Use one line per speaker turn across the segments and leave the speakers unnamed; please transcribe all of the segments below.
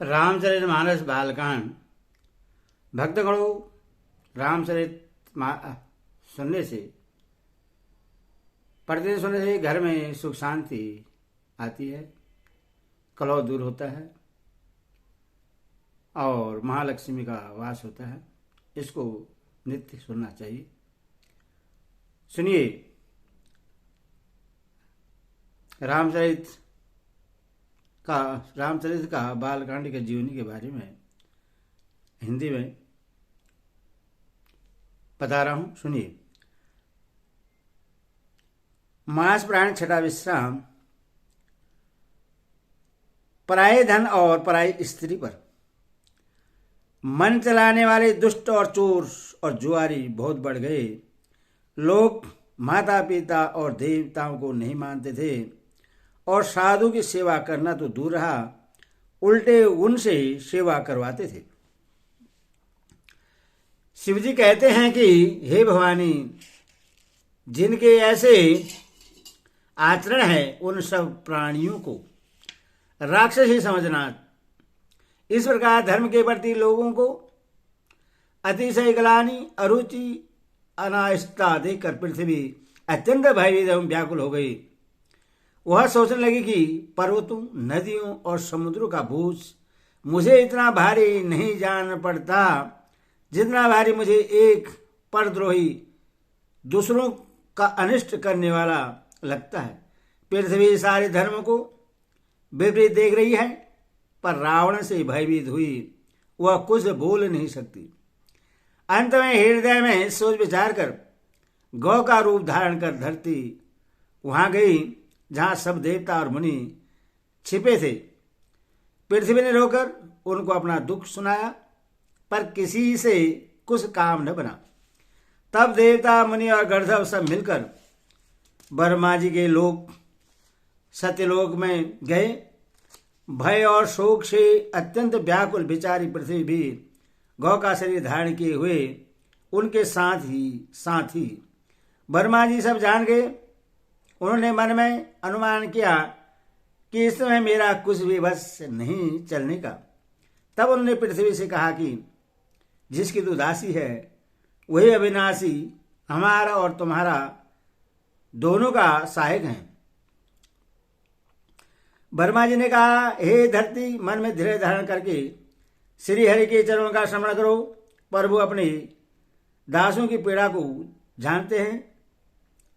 रामचरितमानस बालकांड। भक्तगणों, सुनने से प्रतिदिन सुनने से घर में सुख शांति आती है, कलह दूर होता है और महालक्ष्मी का वास होता है। इसको नित्य सुनना चाहिए। सुनिए रामचरित का बालकांड के जीवनी के बारे में हिंदी में बता रहा हूं, सुनिए। मास प्राण छठा विश्राम। पराये धन और पराई स्त्री पर मन चलाने वाले दुष्ट और चोर और जुआरी बहुत बढ़ गए। लोग माता पिता और देवताओं को नहीं मानते थे और साधु की सेवा करना तो दूर रहा, उल्टे उनसे सेवा करवाते थे। शिवजी कहते हैं कि हे भवानी, जिनके ऐसे आचरण है उन सब प्राणियों को राक्षस ही समझना। इस प्रकार धर्म के प्रति लोगों को अतिशय ग्लानि, अरुचि, अनास्थता देखकर पृथ्वी अत्यंत भयभीत एवं व्याकुल हो गई। वह सोचने लगी कि पर्वतों, नदियों और समुद्रों का बोझ मुझे इतना भारी नहीं जान पड़ता जितना भारी मुझे एक परद्रोही दूसरों का अनिष्ट करने वाला लगता है। पृथ्वी सारे धर्म को विपरीत देख रही है, पर रावण से भयभीत हुई वह कुछ बोल नहीं सकती। अंत में हृदय में सोच विचार कर गौ का रूप धारण कर धरती वहां गई जहां सब देवता और मुनि छिपे थे। पृथ्वी ने रोकर उनको अपना दुख सुनाया, पर किसी से कुछ काम न बना। तब देवता, मुनि और गंधर्व सब मिलकर ब्रह्मा जी के लोक सत्यलोक में गए। भय और शोक से अत्यंत व्याकुल बिचारी पृथ्वी भी गौ का शरीर धारण किए हुए उनके साथ ही ब्रह्मा जी सब जान गए। उन्होंने मन में अनुमान किया कि इस समय मेरा कुछ भी बस नहीं चलने का। तब उन्होंने पृथ्वी से कहा कि जिसकी तू दासी है वही अविनाशी हमारा और तुम्हारा दोनों का सहायक है। ब्रह्मा जी ने कहा, हे धरती, मन में धैर्य धारण करके श्री हरि के चरणों का स्मरण करो। प्रभु अपने दासों की पीड़ा को जानते हैं,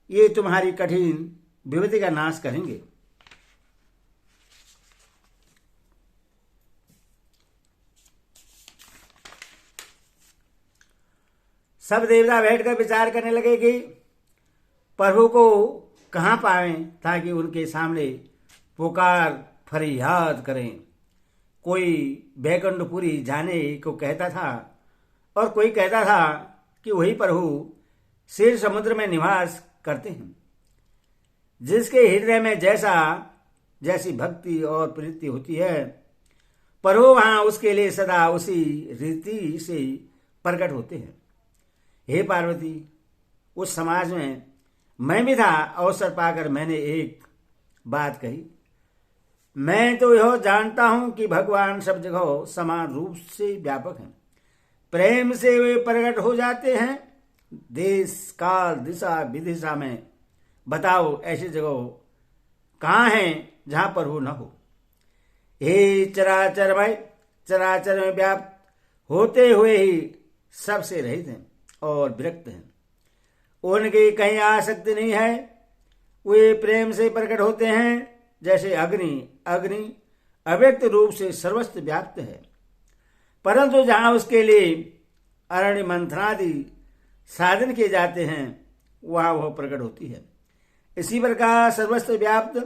ये तुम्हारी कठिन विपत्ति का नाश करेंगे। सब देवता बैठकर विचार करने लगे कि प्रभु को कहाँ पावें ताकि उनके सामने पुकार फरियाद करें। कोई बैकुंठपुरी जाने को कहता था और कोई कहता था कि वही प्रभु क्षीर समुद्र में निवास करते हैं। जिसके हृदय में जैसी भक्ति और प्रीति होती है, प्रभु वहां उसके लिए सदा उसी रीति से प्रकट होते हैं। हे पार्वती, उस समाज में मैं भी था। अवसर पाकर मैंने एक बात कही। मैं तो यह जानता हूं कि भगवान सब जगह समान रूप से व्यापक हैं। प्रेम से वे प्रकट हो जाते हैं। देश, काल, दिशा, विदिशा में बताओ ऐसी जगह कहाँ हैं जहां प्रभु न हो। हे चराचर में व्याप्त होते हुए ही सबसे रहित हैं और विरक्त हैं। उनकी कहीं आसक्ति नहीं है। वे प्रेम से प्रकट होते हैं जैसे अग्नि अव्यक्त रूप से सर्वस्त्र व्याप्त है, परंतु जहां उसके लिए अरण्य मंथनादि साधन किए जाते हैं वहां वह प्रकट होती है। इसी प्रकार सर्वस्त्र व्याप्त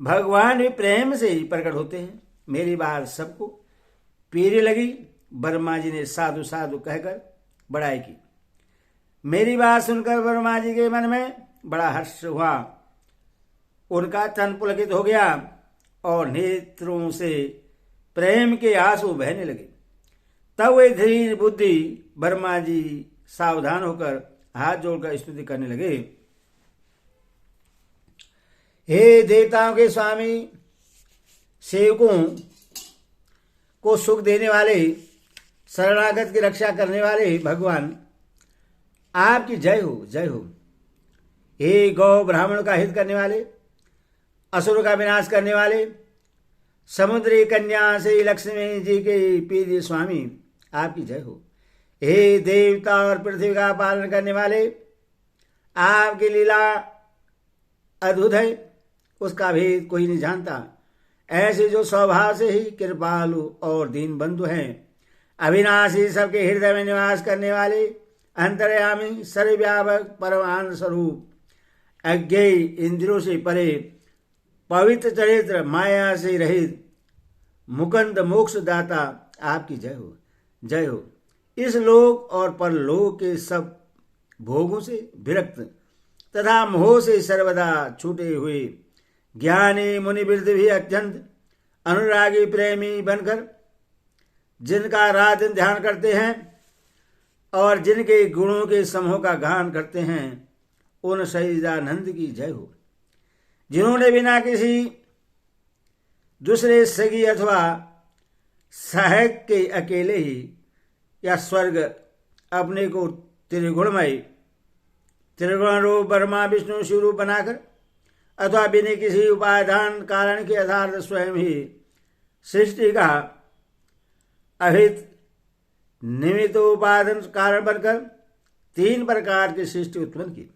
भगवान भी प्रेम से ही प्रकट होते हैं। मेरी बात सबको पीरी लगी। ब्रह्मा जी ने साधु साधु कहकर बड़ाई की। मेरी बात सुनकर ब्रह्मा जी के मन में बड़ा हर्ष हुआ। उनका तन पुलकित हो गया और नेत्रों से प्रेम के आंसू बहने लगे। तब वे धीर बुद्धि ब्रह्मा जी सावधान होकर हाथ जोड़कर स्तुति करने लगे। हे देवताओं के स्वामी, सेवकों, को सुख देने वाले, शरणागत की रक्षा करने वाले भगवान आपकी जय हो, जय हो। हे गौ ब्राह्मण का हित करने वाले, असुर का विनाश करने वाले, समुद्री कन्या से लक्ष्मी जी के प्रिय स्वामी आपकी जय हो। हे देवता और पृथ्वी का पालन करने वाले, आपकी लीला अद्भुत है, उसका भेद कोई नहीं जानता। ऐसे जो स्वभाव से ही कृपालु और दीन बंधु हैं, अविनाशी, सबके हृदय में निवास करने वाले, अंतर्यामी, सर्वव्यापक, परमानंद स्वरूप, अज्ञेय, इंद्रियों से परे, पवित्र चरित्र, माया से रहित, मुकुंद मोक्षदाता आपकी जय हो, जय हो। इस लोक और परलोक के सब भोगों से विरक्त तथा मोह से सर्वदा छूटे हुए ज्ञानी मुनि वृद्ध भी अत्यंत अनुरागी प्रेमी बनकर जिनका रात दिन ध्यान करते हैं और जिनके गुणों के समूह का गान करते हैं, उन सच्चिदानंद की जय हो। जिन्होंने बिना किसी दूसरे सगी अथवा सहायक के अकेले ही या स्वर्ग अपने को त्रिगुणमय, त्रिगुण रूप ब्रह्मा विष्णु शिव रूप बनाकर अथवा बिना किसी उपादान कारण के आधार स्वयं ही सृष्टि का अहित निमित्त उपादान कारण बनकर 3 प्रकार की सृष्टि उत्पन्न की।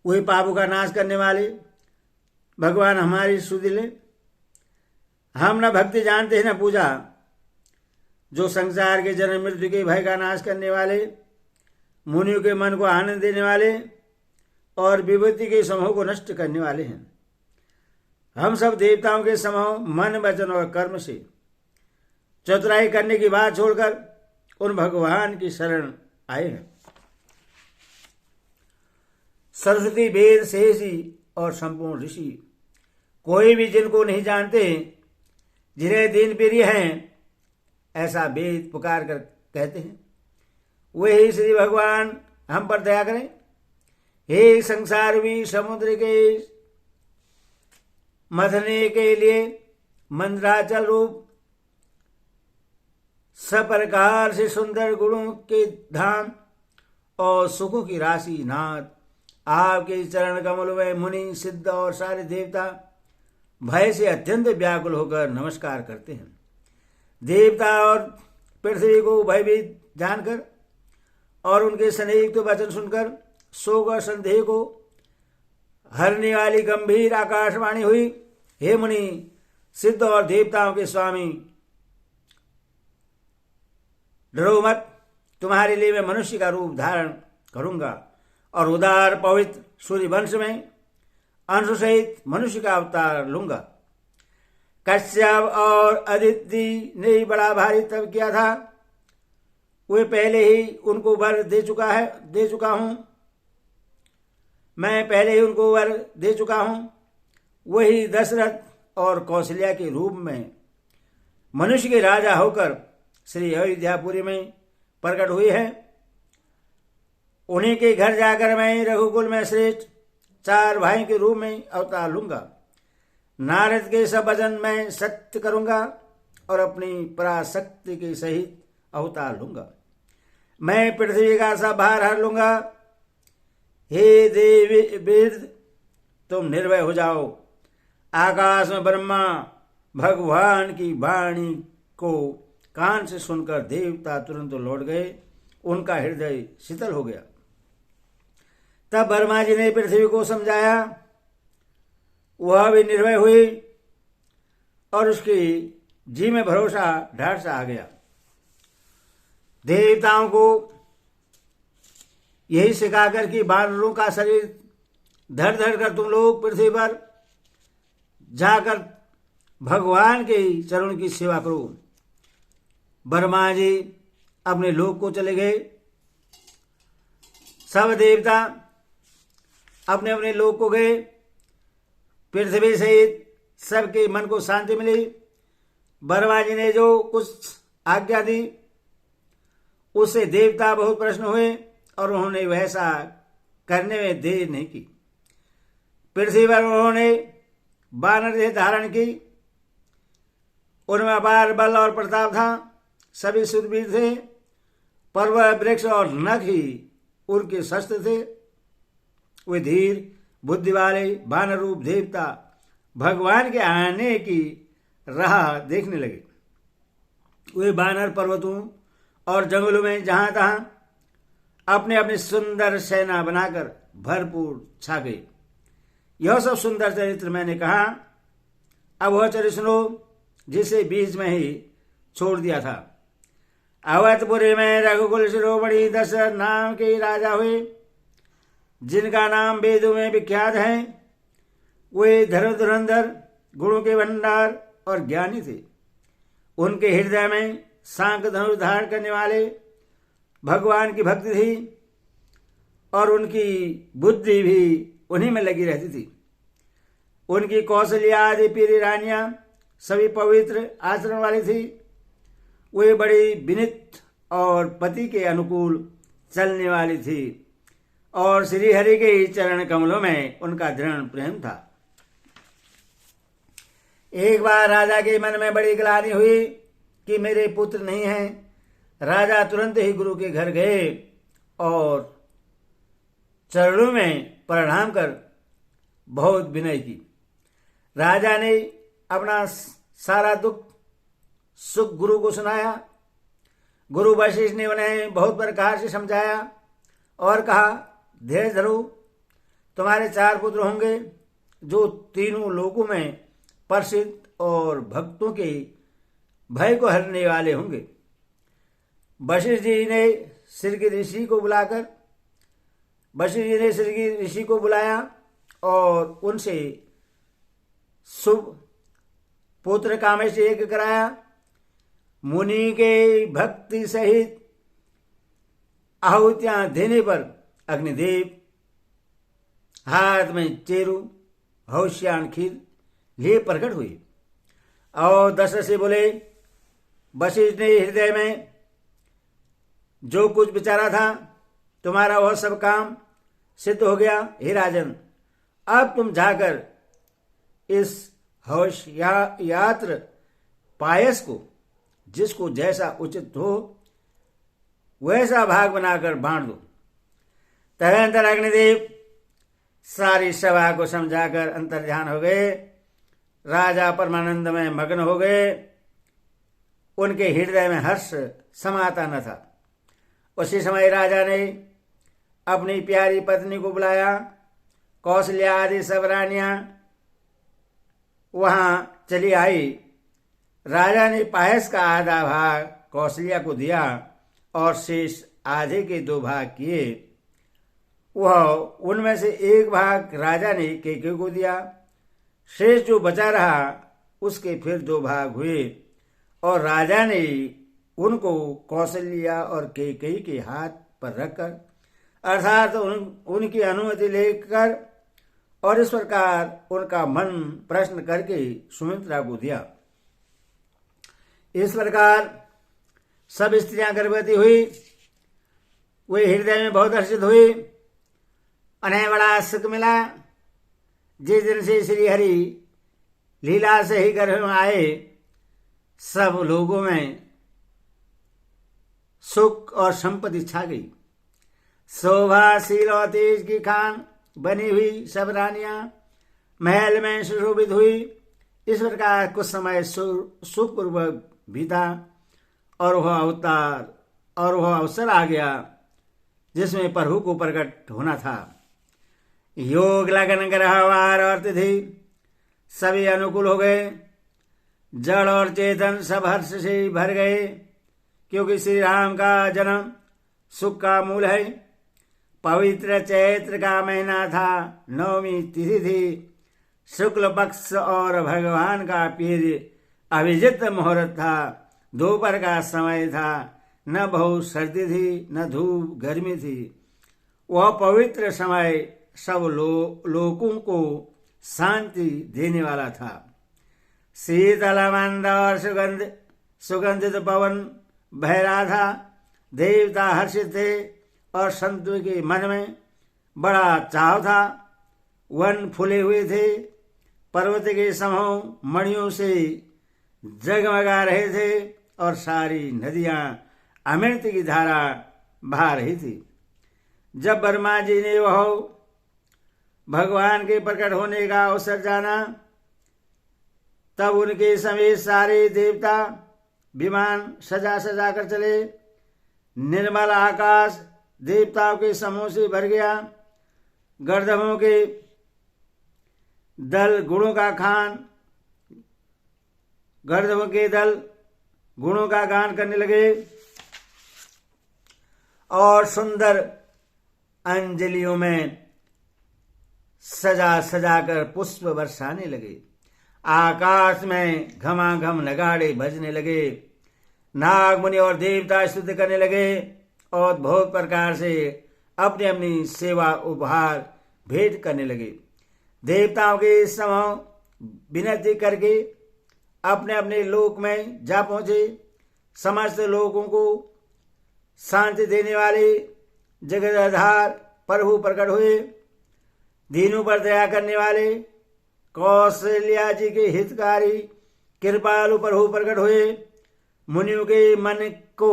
वही पापों का नाश करने वाले भगवान हमारी सुदिले, हम न भक्ति जानते हैं न पूजा, जो संसार के जन्म मृत्यु के भय का नाश करने वाले, मुनियों के मन को आनंद देने वाले और विभूति के समूह को नष्ट करने वाले हैं। हम सब देवताओं के समूह मन, वचन और कर्म से चतुराई करने की बात छोड़कर उन भगवान की शरण आए हैं। सरस्वती, वेद, शेषी और संपूर्ण ऋषि कोई भी जिनको नहीं जानते, जिन्हें दीन प्रिय हैं, ऐसा वेद पुकार कर कहते हैं, वे ही श्री भगवान हम पर दया करें। हे संसार भी समुद्र के मथने के लिए मंदराचल रूप सब प्रकार से सुंदर गुणों के धाम और सुखों की राशि नाथ, आपके चरण कमल में मुनि, सिद्ध और सारे देवता भय से अत्यंत व्याकुल होकर नमस्कार करते हैं। देवता और पृथ्वी को भयभीत जानकर और उनके स्नेहित वचन सुनकर शोक और संदेह को हरने वाली गंभीर आकाशवाणी हुई। हे मुनि, सिद्ध और देवताओं के स्वामी, डरो मत, तुम्हारे लिए मैं मनुष्य का रूप धारण करूंगा और उदार पवित्र सूर्य वंश में अंश सहित मनुष्य का अवतार लूंगा। कश्यप और अदिति ने बड़ा भारी तप किया था, वे पहले ही उनको वर दे चुका हूं। मैं पहले ही उनको वर दे चुका हूं। वही दशरथ और कौशल्या के रूप में मनुष्य के राजा होकर श्री अयोध्यापुरी में प्रकट हुई है। उन्हीं के घर जाकर मैं रघुकुल में श्रेष्ठ 4 भाई के रूप में अवतार लूंगा। नारद के सब वचन मैं सत्य करूंगा और अपनी पराशक्ति के सहित अवतार लूंगा। मैं पृथ्वी का सब भार हर लूंगा। हे देवी वृद्ध, तुम निर्भय हो जाओ। आकाश में ब्रह्मा भगवान की वाणी को कान से सुनकर देवता तुरंत लौट गए, उनका हृदय शीतल हो गया। तब ब्रह्मा जी ने पृथ्वी को समझाया, वह भी निर्भय हुई और उसकी जी में भरोसा ढाढ़ सा आ गया। देवताओं को यही सिखाकर कि बानरों का शरीर धर धर कर तुम लोग पृथ्वी पर जाकर भगवान के चरण की सेवा करो। ब्रह्मा जी अपने लोक को चले गए। सब देवता अपने अपने लोक को गए। पृथ्वी सहित सबके मन को शांति मिली। ब्रह्मा जी ने जो कुछ आज्ञा दी उससे देवता बहुत प्रसन्न हुए और उन्होंने वैसा करने में देर नहीं की। पृथ्वी पर उन्होंने वानर देह धारण की। उनमें अपार बल और प्रताप था। सभी शूरवीर थे। पर्वत, वृक्ष और नख ही उनके शस्त्र थे। वे धीर बुद्धि वाले वानर रूप देवता भगवान के आने की राह देखने लगे। वे वानर पर्वतों और जंगलों में जहां तहां अपने अपने सुंदर सेना बनाकर भरपूर छा गए। यह सब सुंदर चरित्र मैंने कहा। अब वह चरित्र सुनो जिसे बीच में ही छोड़ दिया था। अवधपुरी में रघुकुल शिरोमणि दशरथ नाम के राजा हुए, जिनका नाम वेदों में विख्यात है। वे धनुधुरंधर, गुणों के भंडार और ज्ञानी थे। उनके हृदय में सांक धनुष धारण करने वाले भगवान की भक्ति थी और उनकी बुद्धि भी उन्हीं में लगी रहती थी। उनकी कौशल्या आदि पीरी रानियां सभी पवित्र आचरण वाली थी। वे बड़ी विनीत और पति के अनुकूल चलने वाली थी और श्री हरि के चरण कमलों में उनका दृढ़ प्रेम था। एक बार राजा के मन में बड़ी ग्लानि हुई कि मेरे पुत्र नहीं हैं। राजा तुरंत ही गुरु के घर गए और चरणों में प्रणाम कर बहुत विनय की। राजा ने अपना सारा दुख सुख गुरु को सुनाया। गुरु वशिष्ठ ने उन्हें बहुत प्रकार से समझाया और कहा, धैर्य धरो, तुम्हारे 4 पुत्र होंगे जो तीनों लोकों में प्रसिद्ध और भक्तों के भय को हरने वाले होंगे। वशिष्ठ जी ने श्रृंगी ऋषि को बुलाया और उनसे शुभ पुत्र कामेश यज्ञ कराया। मुनि के भक्ति सहित आहुतियां देने पर अग्निदेव हाथ में चेरू हौष्यान खीर लिए प्रकट हुई और दशरथ से बोले, वशिष्ठ ने हृदय में जो कुछ विचारा था, तुम्हारा वह सब काम सिद्ध हो गया। हे राजन, अब तुम जाकर इस हौष्यात्र पायस को जिसको जैसा उचित हो वैसा भाग बनाकर बांट दो। तदनंतर अग्निदेव सारी सभा को समझाकर अंतर्ध्यान हो गए। राजा परमानंद में मग्न हो गए। उनके हृदय में हर्ष समाता न था। उसी समय राजा ने अपनी प्यारी पत्नी को बुलाया। कौशल्या आदि सब रानियां वहां चली आई। राजा ने पायस का आधा भाग कौशल्या को दिया और शेष आधे के 2 भाग किए। वह उनमें से 1 भाग राजा ने केकई को दिया। शेष जो बचा रहा उसके फिर 2 भाग हुए और राजा ने उनको कौशल्या और केकई के हाथ पर रखकर अर्थात उनकी अनुमति लेकर और इस प्रकार उनका मन प्रश्न करके सुमित्रा को दिया। इस प्रकार सब स्त्रियां गर्भवती हुई। वे हृदय में बहुत हर्षित हुई। उन्हें बड़ा सुख मिला। जिस दिन से श्री हरि लीला से ही गर्भ में आए, सब लोगों में सुख और संपत्ति छा गई। शोभाशील और तेज की खान बनी हुई सब रानियां महल में सुशोभित हुई। इस प्रकार कुछ समय सुखपूर्वक बीता और वह अवसर आ गया जिसमें प्रभु को प्रकट होना था। योग लगन ग्रह वार और तिथि सभी अनुकूल हो गए। जड़ और चेतन सब हर्ष से भर गए, क्योंकि श्री राम का जन्म सुख का मूल है। पवित्र चैत्र का महीना था। 9वीं तिथि थी। शुक्ल पक्ष और भगवान का पीर अभिजित मुहूर्त था। दोपहर का समय था। न बहुत सर्दी थी न धूप गर्मी थी। वह पवित्र समय सब लोगों को शांति देने वाला था। शीतल मंद और सुगंधित पवन बह रहा था। देवता हर्षित थे और संतों के मन में बड़ा चाव था। वन फूले हुए थे। पर्वत के समूह मणियों से जगमगा रहे थे और सारी नदियां अमृत की धारा बहा रही थी। जब ब्रह्मा जी ने वह भगवान के प्रकट होने का अवसर जाना, तब उनके समेत सारे देवता विमान सजा सजा कर चले। निर्मल आकाश देवताओं के समूह से भर गया। गर्दभों के दल गुणों का खान गर्दभों के दल गुणों का गान करने लगे और सुंदर अंजलियों में सजा सजा कर पुष्प बरसाने लगे। आकाश में घमाघम नगाड़े बजने लगे। नाग मुनि और देवता स्तुति करने लगे और बहुत प्रकार से अपनी अपनी सेवा उपहार भेंट करने लगे। देवताओं के समूह विनती करके अपने अपने लोक में जा पहुंचे। समस्त लोगों को शांति देने वाले जगदाधार प्रभु प्रकट हुए। दीनों पर दया करने वाले कौशल्या जी के हितकारी कृपालु प्रभु प्रकट हुए। मुनियों के मन को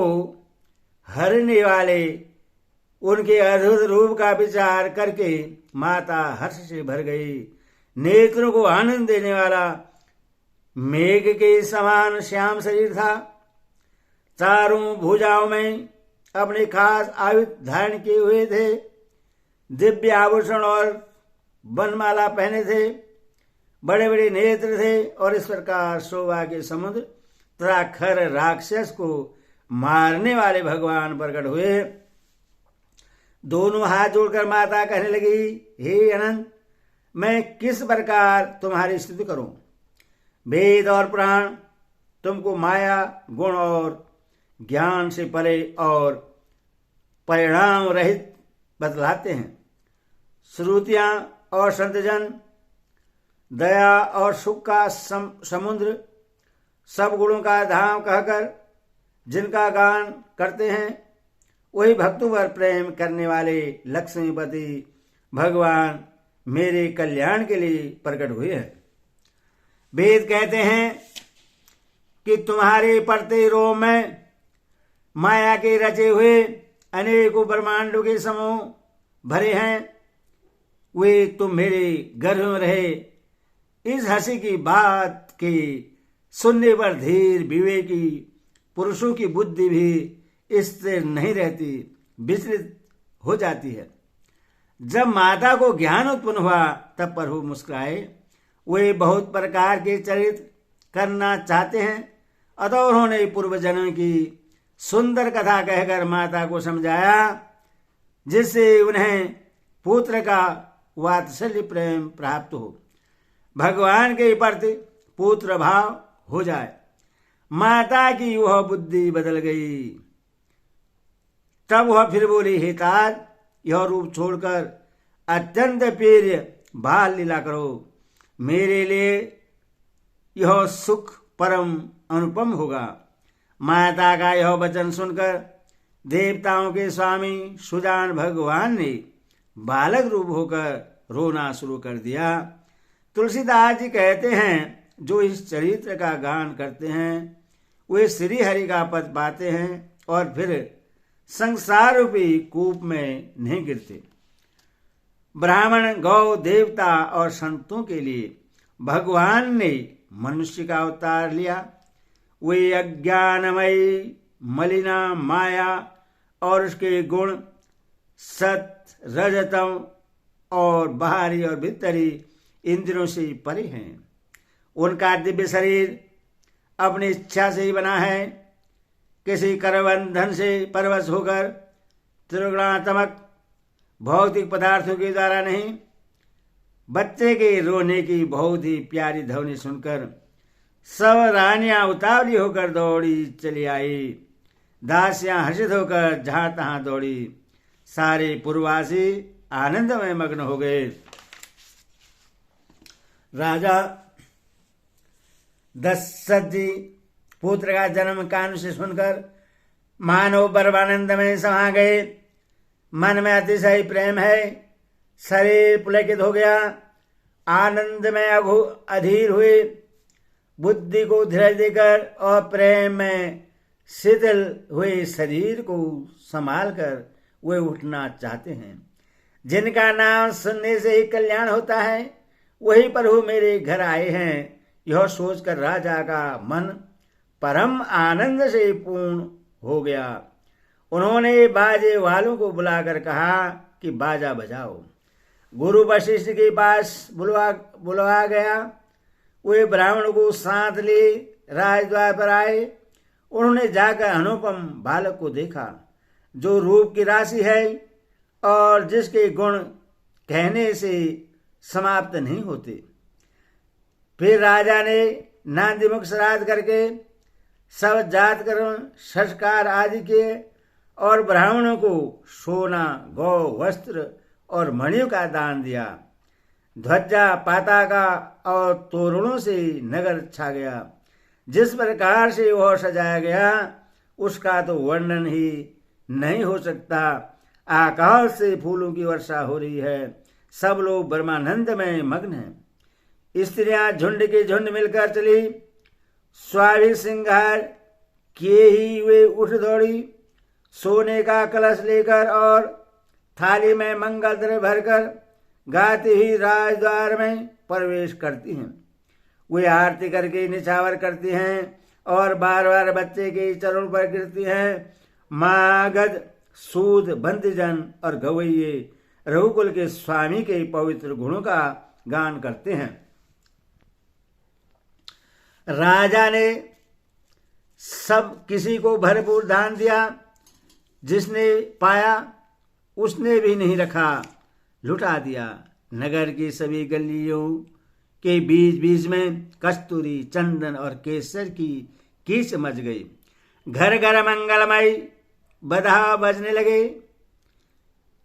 हरने वाले उनके अद्भुत रूप का विचार करके माता हर्ष से भर गई। नेत्रों को आनंद देने वाला मेघ के समान श्याम शरीर था। चारों भुजाओं में अपने खास आयुध धारण किए हुए थे। दिव्य आभूषण और वनमाला पहने थे। बड़े बड़े नेत्र थे और इस प्रकार शोभा के समुद्र तथा खर राक्षस को मारने वाले भगवान प्रकट हुए। दोनों हाथ जोड़कर माता कहने लगी, हे अनंत, मैं किस प्रकार तुम्हारी स्तुति करूं? वेद और पुराण तुमको माया गुण और ज्ञान से परे और परिणाम रहित बतलाते हैं। श्रुतियां और संतजन दया और सुख का समुद्र, सब गुणों का धाम कहकर जिनका गान करते हैं, वही भक्तों पर प्रेम करने वाले लक्ष्मीपति भगवान मेरे कल्याण के लिए प्रकट हुए हैं। वेद कहते हैं कि तुम्हारे पड़ते रोम में माया के रचे हुए अनेकों ब्रह्मांडों के समूह भरे हैं। वे तुम मेरे गर्भ में रहे। इस हंसी की बात के सुनने पर धीर विवेकी पुरुषों की बुद्धि भी स्थिर नहीं रहती, विचलित हो जाती है। जब माता को ज्ञान उत्पन्न हुआ तब प्रभु मुस्कुराए। वे बहुत प्रकार के चरित्र करना चाहते हैं, अतः उन्होंने पूर्व जन्म की सुंदर कथा कहकर माता को समझाया, जिससे उन्हें पुत्र का वात्सल्य प्रेम प्राप्त हो, भगवान के प्रति पुत्र भाव हो जाए। माता की वह बुद्धि बदल गई। तब वह फिर बोली, हे तात, यह रूप छोड़कर अत्यंत प्रिय बाल लीला करो। मेरे लिए यह सुख परम अनुपम होगा। माता का यह वचन सुनकर देवताओं के स्वामी सुजान भगवान ने बालक रूप होकर रोना शुरू कर दिया। तुलसीदास जी कहते हैं, जो इस चरित्र का गान करते हैं वे श्री हरि का पद पाते हैं और फिर संसार रूपी कूप में नहीं गिरते। ब्राह्मण, गौ, देवता और संतों के लिए भगवान ने मनुष्य का अवतार लिया। वे अज्ञानमयी मलिना माया और उसके गुण सत, रजतम और बाहरी और भीतरी इंद्रियों से परे हैं। उनका दिव्य शरीर अपनी इच्छा से ही बना है। किसी करबंधन से परवश होकर त्रिगुणात्मक भौतिक पदार्थों के द्वारा नहीं। बच्चे के रोने की बहुत ही प्यारी ध्वनि सुनकर सब रानियां उतावली होकर दौड़ी चली आई। दासियां हर्षित होकर जहां तहां दौड़ी। सारे पूर्ववासी आनंद में मग्न हो गए। राजा दशरथ जी पुत्र का जन्म कान से सुनकर मानव परमानंद में समा गए। मन में अतिशय प्रेम है। शरीर पुलकित हो गया। आनंद में अधीर हुए। बुद्धि को धीरज देकर और प्रेम में शिथिल हुए शरीर को संभाल कर वे उठना चाहते हैं। जिनका नाम सुनने से ही कल्याण होता है वही प्रभु मेरे घर आए हैं। यह सोचकर राजा का मन परम आनंद से पूर्ण हो गया। उन्होंने बाजे वालों को बुलाकर कहा कि बाजा बजाओ। गुरु वशिष्ठ के पास बुलवा गया। वे ब्राह्मण को साथ ले राजद्वार पर आए। उन्होंने जाकर अनुपम बालक को देखा जो रूप की राशि है और जिसके गुण कहने से समाप्त नहीं होते। फिर राजा ने नांदीमुख श्राद्ध करके सब जात कर्म संस्कार आदि किए और ब्राह्मणों को सोना गौ वस्त्र और मणियों का दान दिया। ध्वजा पताका और तोरणों से नगर छा गया। जिस प्रकार से वह सजाया गया उसका तो वर्णन ही नहीं हो सकता। आकाश से फूलों की वर्षा हो रही है। सब लोग ब्रह्मानंद में मग्न हैं। स्त्रियां झुंड के झुंड मिलकर चली। स्वाभि श्रृंगार किए ही वे उठ दौड़ी। सोने का कलश लेकर और थाली में मंगल द्रव्य भरकर गाती हुई राजद्वार में प्रवेश करती हैं। वे आरती करके निछावर करती हैं और बार बार बच्चे के चरणों पर गिरती हैं। मागध सूद बंदीजन और गवैये रघुकुल के स्वामी के पवित्र गुणों का गान करते हैं। राजा ने सब किसी को भरपूर दान दिया। जिसने पाया उसने भी नहीं रखा, लुटा दिया। नगर की सभी गलियों के बीच बीच में कस्तूरी चंदन और केसर की कीच मच गई। घर घर मंगलमय बधा बजने लगे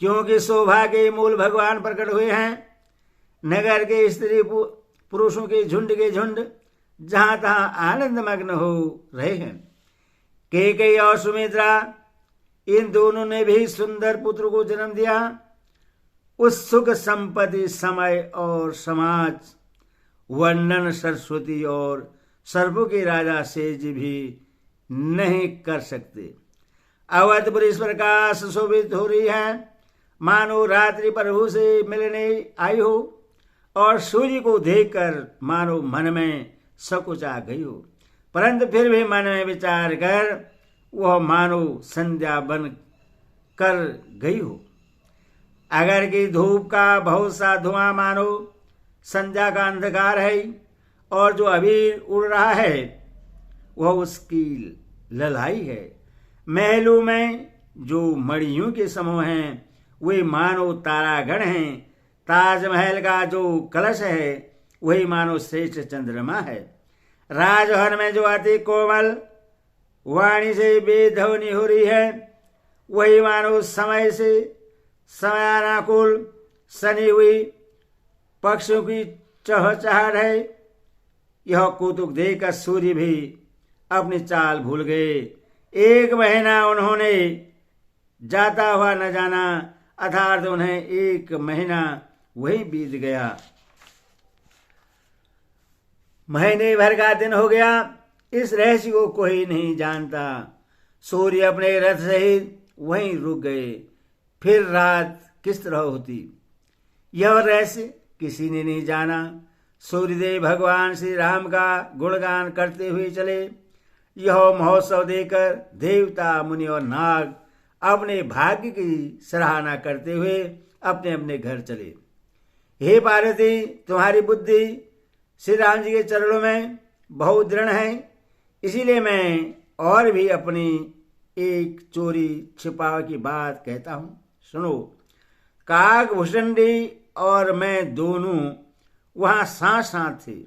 क्योंकि शोभा के मूल भगवान प्रकट हुए हैं। नगर के स्त्री पुरुषों के झुंड जहां तहां आनंद मग्न हो रहे हैं। कैकेयी और सुमित्रा इन दोनों ने भी सुंदर पुत्र को जन्म दिया। उस सुख संपत्ति समय और समाज वर्णन सरस्वती और सर्वों के राजा सेज भी नहीं कर सकते। अवधपुर इस प्रकार सुशोभित हो रही है मानो रात्रि प्रभु से मिलने आई हो और सूर्य को देखकर मानो मन में सकुचा गई हो। परंतु फिर भी मन में विचार कर वह मानो संध्या बन कर गई हो। अगर की धूप का बहुत सा धुआं मानो संध्या का अंधकार है और जो अबीर उड़ रहा है वह उसकी ललाई है। महलों में जो मणियों के समूह हैं वे मानो तारागण हैं। ताजमहल का जो कलश है वही मानो श्रेष्ठ चंद्रमा है। राजभवन में जो अति कोमल वाणी से बेध्वनि हो रही है वही मानो समय से समयानुकूल सनी हुई पक्षियों की चहचहाट है। यह कौतुक देखकर सूर्य भी अपनी चाल भूल गए। 1 महीना उन्होंने जाता हुआ न जाना, अर्थात उन्हें 1 महीना वही बीत गया। महीने भर का दिन हो गया। इस रहस्य को कोई नहीं जानता। सूर्य अपने रथ सहित वहीं रुक गए। फिर रात किस तरह होती यह रहस्य किसी ने नहीं जाना। सूर्यदेव भगवान श्री राम का गुणगान करते हुए चले। यह महोत्सव देखकर देवता मुनि और नाग अपने भाग्य की सराहना करते हुए अपने अपने घर चले। हे पार्वती, तुम्हारी बुद्धि श्री राम जी के चरणों में बहुत दृढ़ है, इसीलिए मैं और भी अपनी एक चोरी छिपाव की बात कहता हूं, सुनो। काकभूषणी और मैं दोनों वहां साथ साथ थे,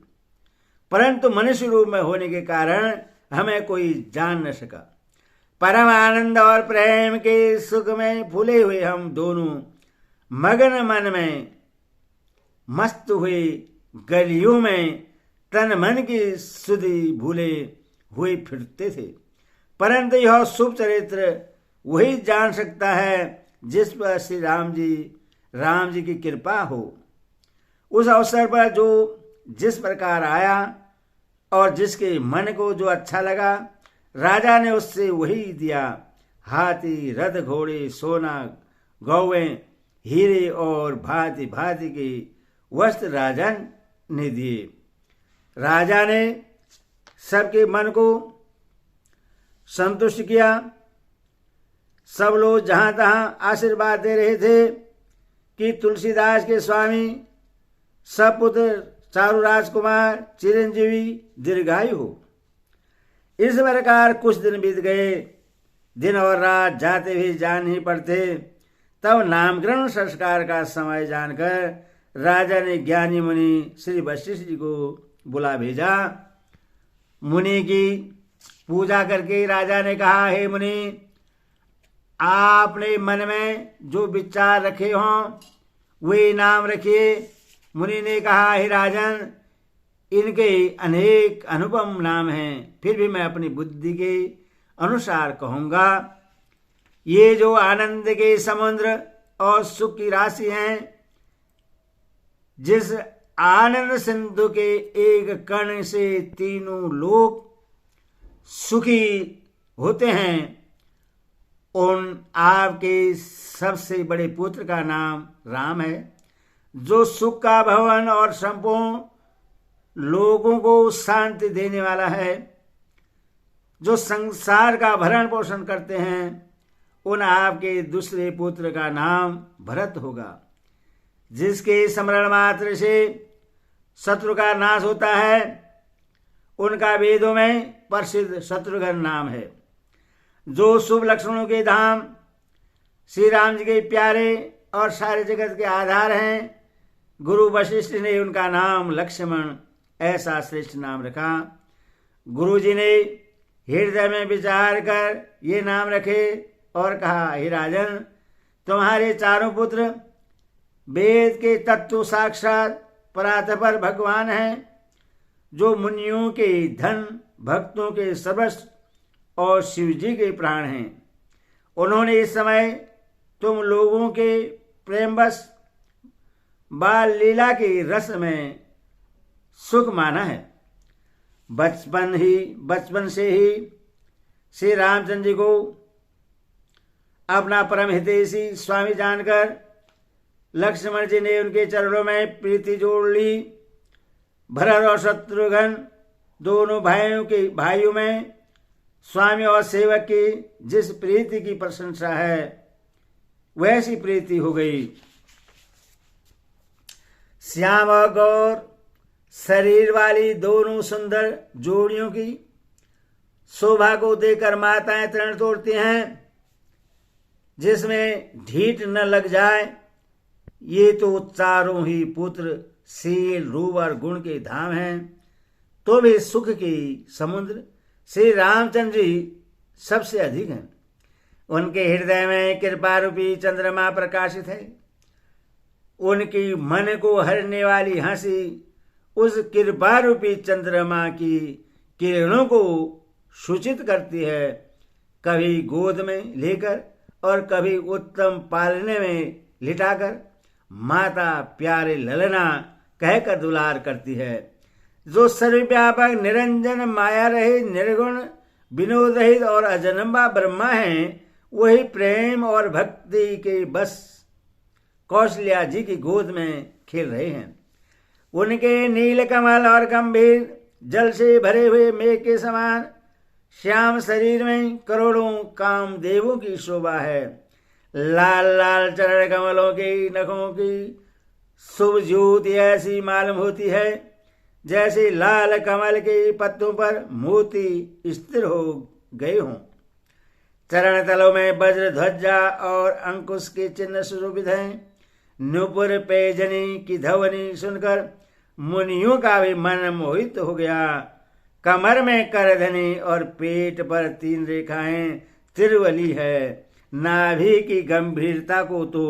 परंतु मनुष्य रूप में होने के कारण हमें कोई जान न सका। परम आनंद और प्रेम के सुख में फूले हुए हम दोनों मगन मन में मस्त हुए गलियों में तन मन की सुधि भूले हुए फिरते थे। परंतु यह शुभ चरित्र वही जान सकता है जिस पर श्री राम जी की कृपा हो। उस अवसर पर जो जिस प्रकार आया और जिसके मन को जो अच्छा लगा राजा ने उससे वही दिया। हाथी, रथ, घोड़े, सोना, गौवें, हीरे और भांति भांति के वस्त्र राजा ने दिए। राजा ने सबके मन को संतुष्ट किया। सब लोग जहां तहां आशीर्वाद दे रहे थे कि तुलसीदास के स्वामी सपुत्र चारु राजकुमार चिरंजीवी दीर्घायु हो। इस प्रकार कुछ दिन बीत गए। दिन और रात जाते भी जान ही पड़ते। तब नामकरण संस्कार का समय जानकर राजा ने ज्ञानी मुनि श्री वशिष्ठ जी को बुला भेजा। मुनि की पूजा करके राजा ने कहा, हे मुनि, आपने मन में जो विचार रखे हों वे नाम रखिए। मुनि ने कहा, हे राजन, इनके अनेक अनुपम नाम हैं, फिर भी मैं अपनी बुद्धि के अनुसार कहूंगा। ये जो आनंद के समुद्र और सुख की राशि हैं, जिस आनंद सिंधु के एक कण से तीनों लोग सुखी होते हैं, उन आपके सबसे बड़े पुत्र का नाम राम है, जो सुख का भवन और संपूर्ण लोगों को शांति देने वाला है। जो संसार का भरण पोषण करते हैं, उन आपके दूसरे पुत्र का नाम भरत होगा, जिसके स्मरण मात्र से शत्रु का नाश होता है। उनका वेदों में प्रसिद्ध शत्रुघ्न नाम है। जो शुभ लक्षणों के धाम श्री राम जी के प्यारे और सारे जगत के आधार हैं, गुरु वशिष्ठ ने उनका नाम लक्ष्मण ऐसा श्रेष्ठ नाम रखा। गुरु जी ने हृदय में विचार कर ये नाम रखे और कहा, हे राजन, तुम्हारे चारों पुत्र वेद के तत्व साक्षात परात्पर भगवान हैं, जो मुनियों के धन, भक्तों के सर्वस्व और शिव जी के प्राण हैं। उन्होंने इस समय तुम लोगों के प्रेमवश बाल लीला के रस में सुख माना है। बचपन से ही श्री रामचंद्र जी को अपना परम हितैषी स्वामी जानकर लक्ष्मण जी ने उनके चरणों में प्रीति जोड़ ली। भरत और शत्रुघ्न दोनों भाइयों में स्वामी और सेवक की जिस प्रीति की प्रशंसा है, वैसी प्रीति हो गई। श्याम और गौर शरीर वाली दोनों सुंदर जोड़ियों की शोभा को देखकर माताएं तृण तोड़ती हैं। जिसमें ढीठ न लग जाए, ये तो चारों ही पुत्र शील, रूप और गुण के धाम हैं। तो भी सुख की समुद्र श्री रामचंद्र जी सबसे अधिक हैं। उनके हृदय में कृपा रूपी चंद्रमा प्रकाशित है। उनकी मन को हरने वाली हंसी उस कृपा रूपी चंद्रमा की किरणों को सूचित करती है। कभी गोद में लेकर और कभी उत्तम पालने में लिटाकर माता प्यारे ललना कहकर दुलार करती है। जो सर्वव्यापक निरंजन माया रहित निर्गुण विनोद रहित और अजन्मा ब्रह्मा हैं, वही प्रेम और भक्ति के बस कौशल्या जी की गोद में खेल रहे हैं। उनके नील कमल और गंभीर जल से भरे हुए मेघ के समान श्याम शरीर में करोड़ों कामदेवों की शोभा है। लाल लाल चरण कमलों के नखों की शुभ ज्योति ऐसी मालूम होती है जैसे लाल कमल के पत्तों पर मोती स्थिर हो गए हों। चरण तलों में वज्र ध्वजा और अंकुश के चिन्ह सुशोभित हैं। नुपुर पैजनी की ध्वनि सुनकर मुनियों का भी मन मोहित हो गया। कमर में करधनी और पेट पर 3 रेखाएं तिरवली है। नाभि की गंभीरता को तो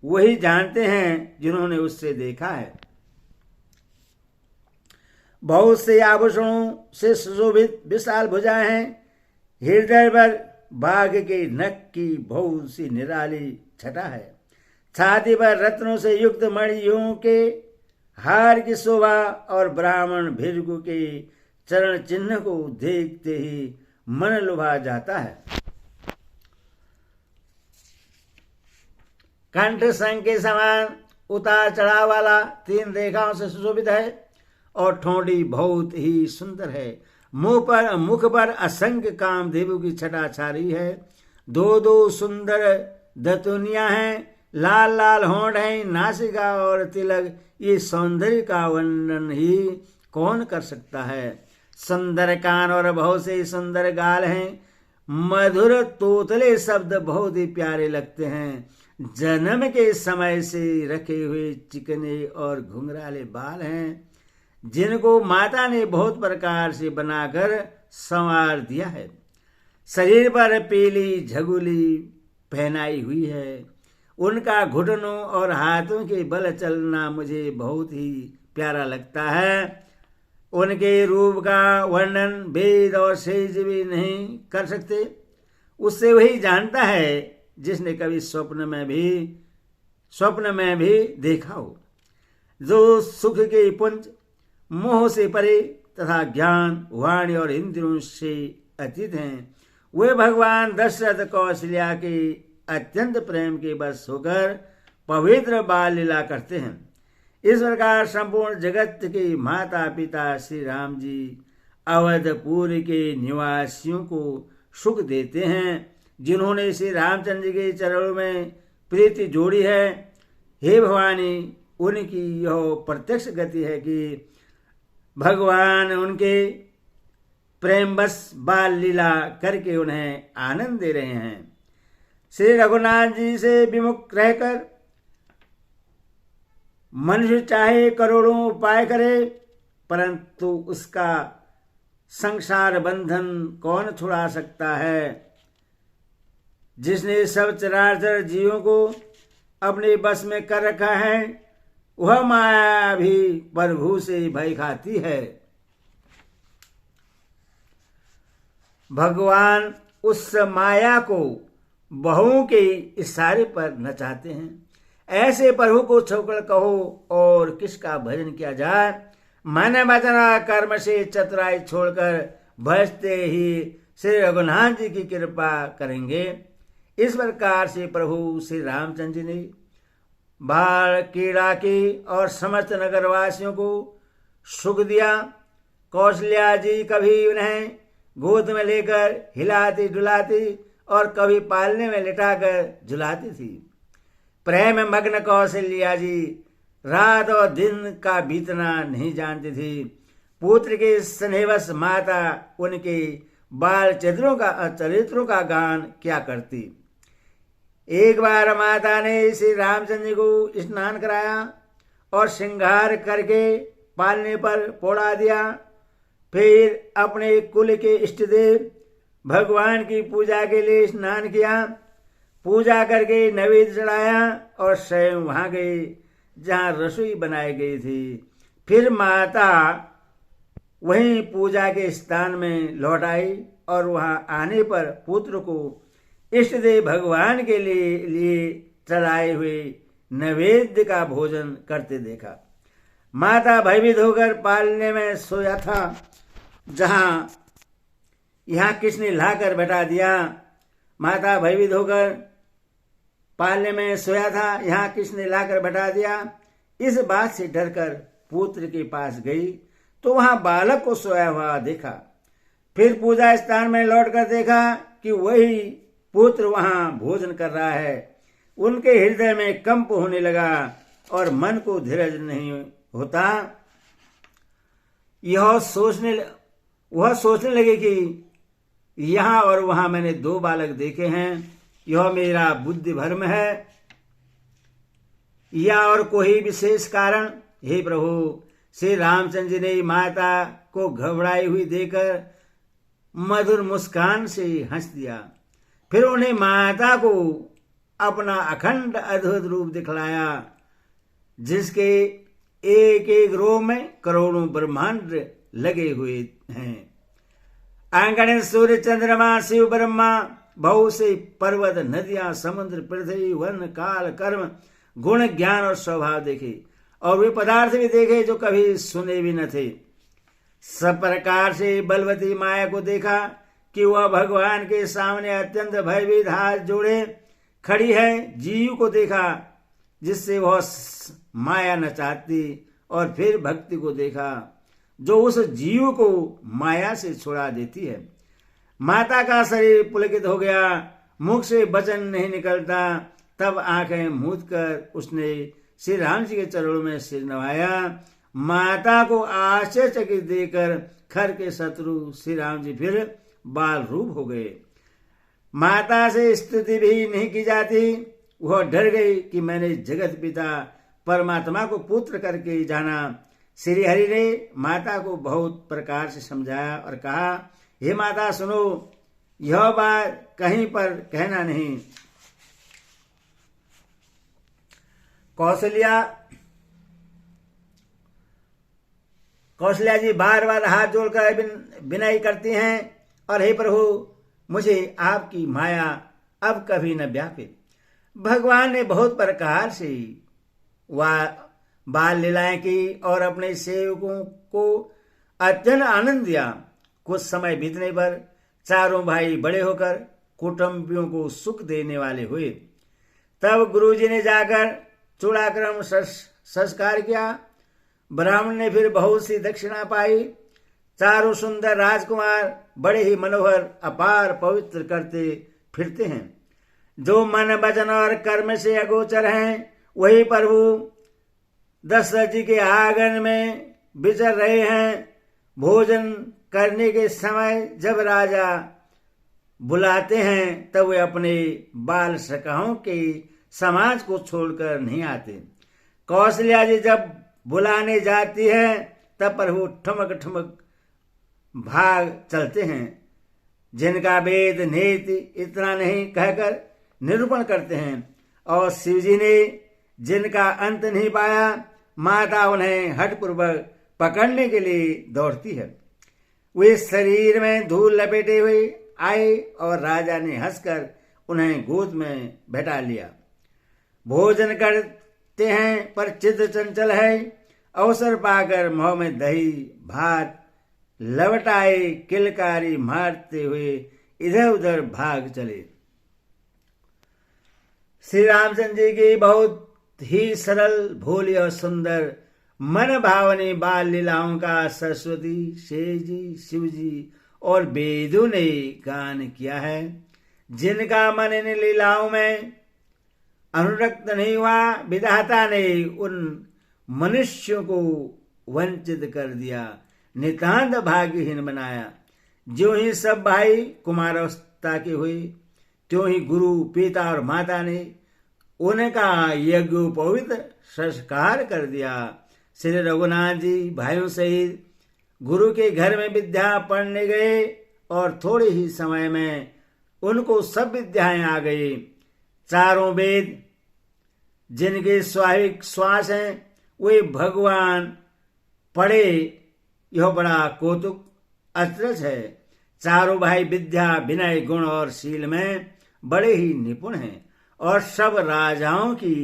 वही जानते हैं जिन्होंने उससे देखा है। बहुत से आभूषणों से सुशोभित विशाल भुजाएं हैं। हृदय पर बाघ के नख की बहुत सी निराली छटा है। छाती पर रत्नों से युक्त मणियों के हार की शोभा और ब्राह्मण भृगु के चरण चिन्ह को देखते ही मन लुभा जाता है। कंठ संग के समान उतार चढ़ाव वाला 3 रेखाओं से सुशोभित है और ठोड़ी बहुत ही सुंदर है। मुख पर असंख्य कामधेनु की छटा छारी है। 2 सुंदर दतुनिया हैं, लाल लाल होंठ हैं, नासिका और तिलक। ये सौंदर्य का वर्णन ही कौन कर सकता है। सुंदर कान और बहुत से सुंदर गाल हैं। मधुर तोतले शब्द बहुत ही प्यारे लगते हैं। जन्म के समय से रखे हुए चिकने और घुंघराले बाल हैं, जिनको माता ने बहुत प्रकार से बनाकर संवार दिया है। शरीर पर पीली झगुली पहनाई हुई है। उनका घुटनों और हाथों के बल चलना मुझे बहुत ही प्यारा लगता है। उनके रूप का वर्णन वेद और सेज भी नहीं कर सकते। उससे वही जानता है जिसने कभी स्वप्न में भी देखा हो। जो सुख के पुंज, मोह से परे तथा ज्ञान, वाणी और इंद्रियों से अतीत हैं, वे भगवान दशरथ कौशल्या के अत्यंत प्रेम के बस होकर पवित्र बाल लीला करते हैं। इस प्रकार संपूर्ण जगत के माता पिता श्री राम जी अवधपुर के निवासियों को सुख देते हैं, जिन्होंने श्री रामचंद्र के चरणों में प्रीति जोड़ी है। हे भवानी, उनकी यह प्रत्यक्ष गति है कि भगवान उनके प्रेम बस बाल लीला करके उन्हें आनंद दे रहे हैं। श्री रघुनाथ जी से विमुख रहकर मनुष्य चाहे करोड़ों उपाय करे, परंतु उसका संसार बंधन कौन छुड़ा सकता है। जिसने सब चराचर जीवों को अपने बस में कर रखा है, वह माया भी प्रभु से भय खाती है। भगवान उस माया को बहुओं के इशारे पर नचाते हैं। ऐसे प्रभु को छोकड़ कहो और किसका भजन किया जाए। मन वचन कर्म से चतुराई छोड़कर भजते ही श्री रघुनाथ जी की कृपा करेंगे। इस प्रकार से प्रभु श्री रामचंद्र जी ने बाल कीड़ा की और समस्त नगरवासियों को सुख दिया। कौशल्या जी कभी उन्हें गोद में लेकर हिलाती डुलाती और कभी पालने में लिटाकर झुलाती थी। प्रेम मग्न कौशल्या जी रात और दिन का बीतना नहीं जानती थी। पुत्र के स्नेहवश माता उनके बाल चरित्रों का गान क्या करती। एक बार माता ने श्री रामचंद्र को स्नान कराया और श्रृंगार करके पालने पर पोड़ा दिया। फिर अपने कुल के इष्ट देव भगवान की पूजा के लिए स्नान किया। पूजा करके नैवेद्य चढ़ाया और स्वयं वहां गए जहां रसोई बनाई गई थी। फिर माता वहीं पूजा के स्थान में लौट आई और वहां आने पर पुत्र को इष्ट देव भगवान के लिए चढ़ाए हुए नैवेद्य का भोजन करते देखा। माता भयभीत होकर पालने में सोया था, जहां यहां किसने लाकर बैठा दिया। माता भयभीत होकर पालने में सोया था, यहां किसने लाकर बैठा दिया। इस बात से डरकर पुत्र के पास गई तो वहां बालक को सोया हुआ देखा। फिर पूजा स्थान में लौटकर देखा कि वही पुत्र वहां भोजन कर रहा है। उनके हृदय में कंप होने लगा और मन को धीरज नहीं होता। वह सोचने लगे कि यहां और वहां मैंने 2 बालक देखे हैं, यह मेरा बुद्धि भ्रम है या और कोई विशेष कारण। हे प्रभु, श्री रामचंद्र जी ने माता को घबराई हुई देखकर मधुर मुस्कान से हंस दिया। फिर उन्हें माता को अपना अखंड अद्भुत रूप दिखलाया, जिसके एक एक रोम में करोड़ों ब्रह्मांड लगे हुए हैं। आंगन सूर्य चंद्रमा शिव ब्रह्मा बहुत से पर्वत नदियां समुद्र पृथ्वी वन काल कर्म गुण ज्ञान और स्वभाव देखे और वे पदार्थ भी देखे जो कभी सुने भी न थे। सब प्रकार से बलवती माया को देखा कि वह भगवान के सामने अत्यंत भयभीत हाथ जोड़े खड़ी है। जीव को देखा जिससे वह माया न चाहती, और फिर भक्ति को देखा जो उस जीव को माया से छुड़ा देती है। माता का शरीर पुलकित हो गया, मुख से वचन नहीं निकलता। तब आंखें मूंद कर उसने श्री राम जी के चरणों में सिर नवाया। माता को आश्चर्यचकित देकर खर के शत्रु श्री राम जी फिर बाल रूप हो गए। माता से स्तुति भी नहीं की जाती। वह डर गई कि मैंने जगत पिता परमात्मा को पुत्र करके जाना। श्री हरि ने माता को बहुत प्रकार से समझाया और कहा, हे माता सुनो, यह बात कहीं पर कहना नहीं। कौशल्या जी बार बार हाथ जोड़कर विनय करती हैं, और हे प्रभु, मुझे आपकी माया अब कभी न व्यापे। भगवान ने बहुत प्रकार से बाल लीलाएं की और अपने सेवकों को अत्यंत आनंद दिया। कुछ समय बीतने पर चारों भाई बड़े होकर कुटुंबियों को सुख देने वाले हुए। तब गुरुजी ने जाकर चूड़ाक्रम संस्कार किया। ब्राह्मण ने फिर बहुत सी दक्षिणा पाई। चारों सुंदर राजकुमार बड़े ही मनोहर अपार पवित्र करते फिरते हैं। जो मन वचन और कर्म से अगोचर हैं, वही प्रभु दशरथ जी के आंगन में विचर रहे हैं। भोजन करने के समय जब राजा बुलाते हैं, तब वे अपने बाल सखाओं के समाज को छोड़कर नहीं आते। कौशल्या जी जब बुलाने जाती है, तब प्रभु ठमक ठमक भाग चलते हैं। जिनका वेद नीति इतना नहीं कहकर निरूपण करते हैं, और शिवजी ने जिनका अंत नहीं पाया, माता उन्हें हठपूर्वक पकड़ने के लिए दौड़ती है। वे शरीर में धूल लपेटे हुए आए और राजा ने हंसकर उन्हें गोद में बैठा लिया। भोजन करते हैं पर चित्त चंचल है। अवसर पाकर मुंह में दही भात लवटाए किलकारी मारते हुए इधर उधर भाग चले। श्री रामचंद्र जी की बहुत ही सरल, भोली और सुंदर मन भावनी बाल लीलाओं का सरस्वती, शेष जी, शिव जी और वेदों ने गान किया है। जिनका मन इन लीलाओं में अनुरक्त नहीं हुआ, विधाता ने उन मनुष्यों को वंचित कर दिया, नितांत भाग्यहीन बनाया। जो ही सब भाई कुमारावस्था के हुए, त्यों ही गुरु, पिता और माता ने उनका यज्ञोपवीत संस्कार कर दिया। श्री रघुनाथ जी भाइयों सहित गुरु के घर में विद्या पढ़ने गए, और थोड़े ही समय में उनको सब विद्याएं आ गई। चारों वेद जिनके स्वाभाविक श्वास हैं, वे भगवान पढ़े, यह बड़ा कौतुक अचरज है। चारों भाई विद्या, विनय, गुण और शील में बड़े ही निपुण हैं, और सब राजाओं की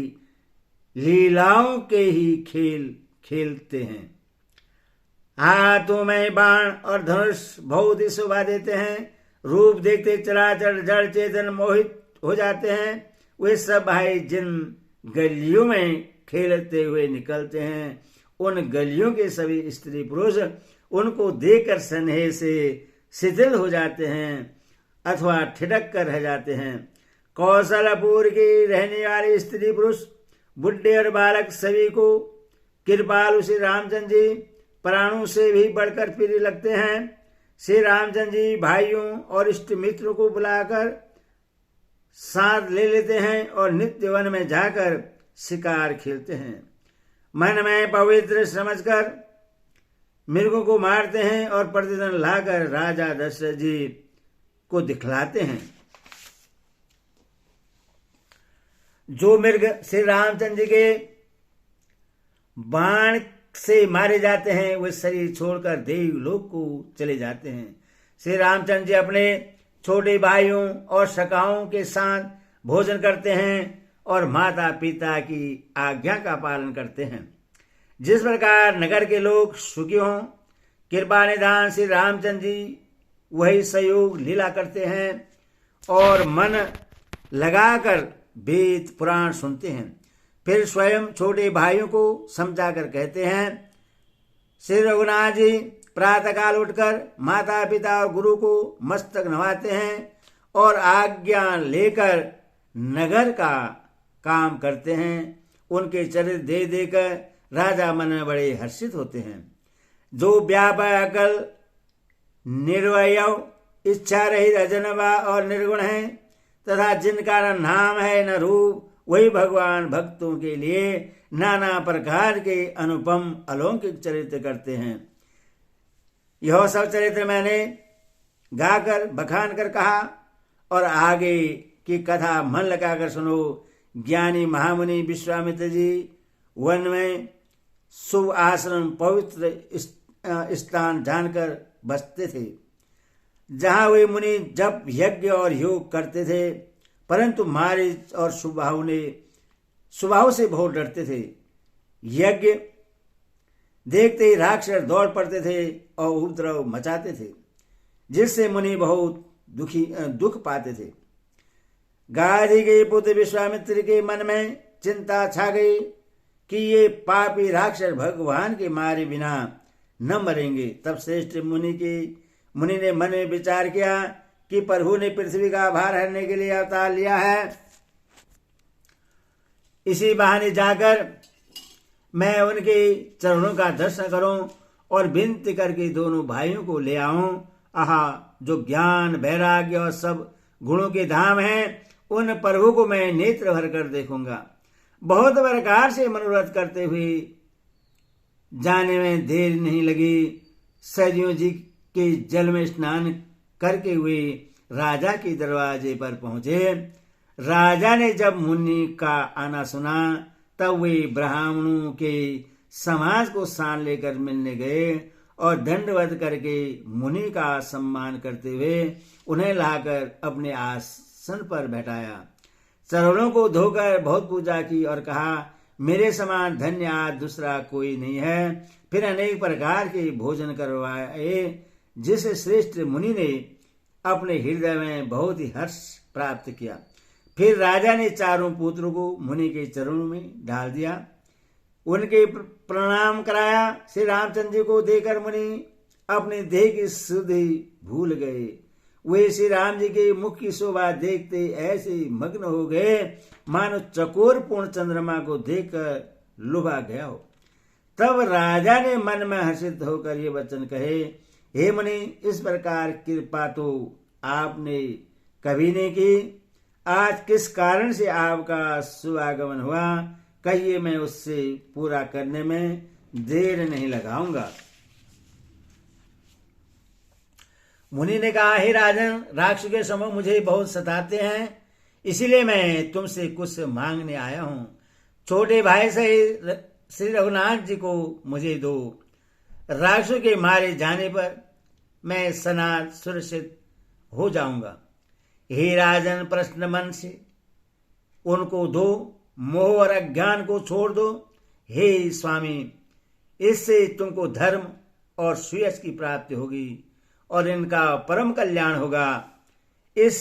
लीलाओं के ही खेल खेलते हैं। हाथों में बाण और धनुष बहुत ही शोभा देते हैं। रूप देखते चराचर जड़ चेतन मोहित हो जाते हैं। वे सब भाई जिन गलियों में खेलते हुए निकलते हैं, उन गलियों के सभी स्त्री पुरुष उनको देखकर स्नेह से शिथिल हो जाते हैं अथवा ठिठक कर रह जाते हैं। कौशलपुर की रहने वाली स्त्री पुरुष, बुढ़े और बालक सभी को कृपालु श्री रामचंद्र जी प्राणों से भी बढ़कर प्रिय लगते हैं। श्री रामचंद्र जी भाइयों और इष्ट मित्रों को बुलाकर साथ ले लेते हैं और नित्य वन में जाकर शिकार खेलते हैं। मन में पवित्र समझकर मृगों को मारते हैं और प्रतिदिन लाकर राजा दशरथ जी को दिखलाते हैं। जो मृग श्री रामचंद्र जी के बाण से मारे जाते हैं, वे शरीर छोड़कर देवलोक को चले जाते हैं। श्री रामचंद्र जी अपने छोटे भाइयों और सखाओं के साथ भोजन करते हैं और माता पिता की आज्ञा का पालन करते हैं। जिस प्रकार नगर के लोग सुखी हों, कृपा निधान श्री रामचंद्र जी वही सहयोग लीला करते हैं और मन लगाकर वेद पुराण सुनते हैं। फिर स्वयं छोटे भाइयों को समझाकर कहते हैं। श्री रघुनाथ जी प्रातःकाल उठकर माता पिता और गुरु को मस्तक नवाते हैं और आज्ञा लेकर नगर का काम करते हैं। उनके चरित्र दे देकर राजा मन में बड़े हर्षित होते हैं। जो व्यापक अकल निर्वयव इच्छा रहित अजनबा और निर्गुण है तथा जिनका न नाम है न रूप, वही भगवान भक्तों के लिए नाना प्रकार के अनुपम अलौकिक चरित्र करते हैं। यह सब चरित्र मैंने गाकर बखान कर कहा और आगे की कथा मन लगाकर सुनो। ज्ञानी महामुनि विश्वामित्र जी वन में शुभ आश्रम पवित्र स्थान जानकर बसते थे, जहां वे मुनि जप यज्ञ और योग करते थे, परंतु मारीच और स्वभाव से बहुत डरते थे। यज्ञ देखते ही राक्षस दौड़ पड़ते थे और उपद्रव मचाते थे, जिससे मुनि बहुत दुख पाते थे। गाधी के पुत्र विश्वामित्र के मन में चिंता छा गई कि ये पापी राक्षस भगवान के मारे बिना न मरेंगे। तब श्रेष्ठ मुनि ने मन में विचार किया कि प्रभु ने पृथ्वी का भार हरने के लिए अवतार लिया है, इसी बहाने जाकर मैं उनके चरणों का दर्शन करूं और विनती करके दोनों भाइयों को ले आऊं। जो ज्ञान वैराग्य और सब गुणों के धाम हैं, उन प्रभु को मैं नेत्र भर कर देखूंगा। बहुत प्रकार से मनोरथ करते हुए जाने में देर नहीं लगी। सरयू जी के जल में स्नान करके हुए राजा के दरवाजे पर पहुंचे। राजा ने जब मुनि का आना सुना तब वे ब्राह्मणों के समाज को सान लेकर मिलने गए और दंडवत करके मुनि का सम्मान करते हुए उन्हें लाकर अपने आसन पर बैठाया। चरणों को धोकर बहुत पूजा की और कहा, मेरे समान धन्य आज दूसरा कोई नहीं है। फिर अनेक प्रकार के भोजन करवाए, जिस श्रेष्ठ मुनि ने अपने हृदय में बहुत ही हर्ष प्राप्त किया। फिर राजा ने चारों पुत्रों को मुनि के चरणों में डाल दिया, उनके प्रणाम कराया। श्री रामचंद्र जी को देकर मुनि अपने देह की शुद्धि भूल गए। वे श्री राम जी के मुख की शोभा देखते ऐसे मग्न हो गए मानो चकोर पूर्ण चंद्रमा को देखकर लुभा गया हो। तब राजा ने मन में हर्षित होकर ये वचन कहे, हे मुनि, इस प्रकार कृपा तो आपने कभी नहीं की। आज किस कारण से आपका सुआगमन हुआ, कहिए, मैं उससे पूरा करने में देर नहीं लगाऊंगा। मुनि ने कहा, हे राजन, राक्षस के समूह मुझे बहुत सताते हैं, इसीलिए मैं तुमसे कुछ मांगने आया हूं। छोटे भाई से श्री रघुनाथ जी को मुझे दो। राक्षसों के मारे जाने पर मैं सनात सुरक्षित हो जाऊंगा। हे राजन, प्रश्न मन से उनको दो, मोह और अज्ञान को छोड़ दो। हे स्वामी, इससे तुमको धर्म और सुयश की प्राप्ति होगी और इनका परम कल्याण होगा। इस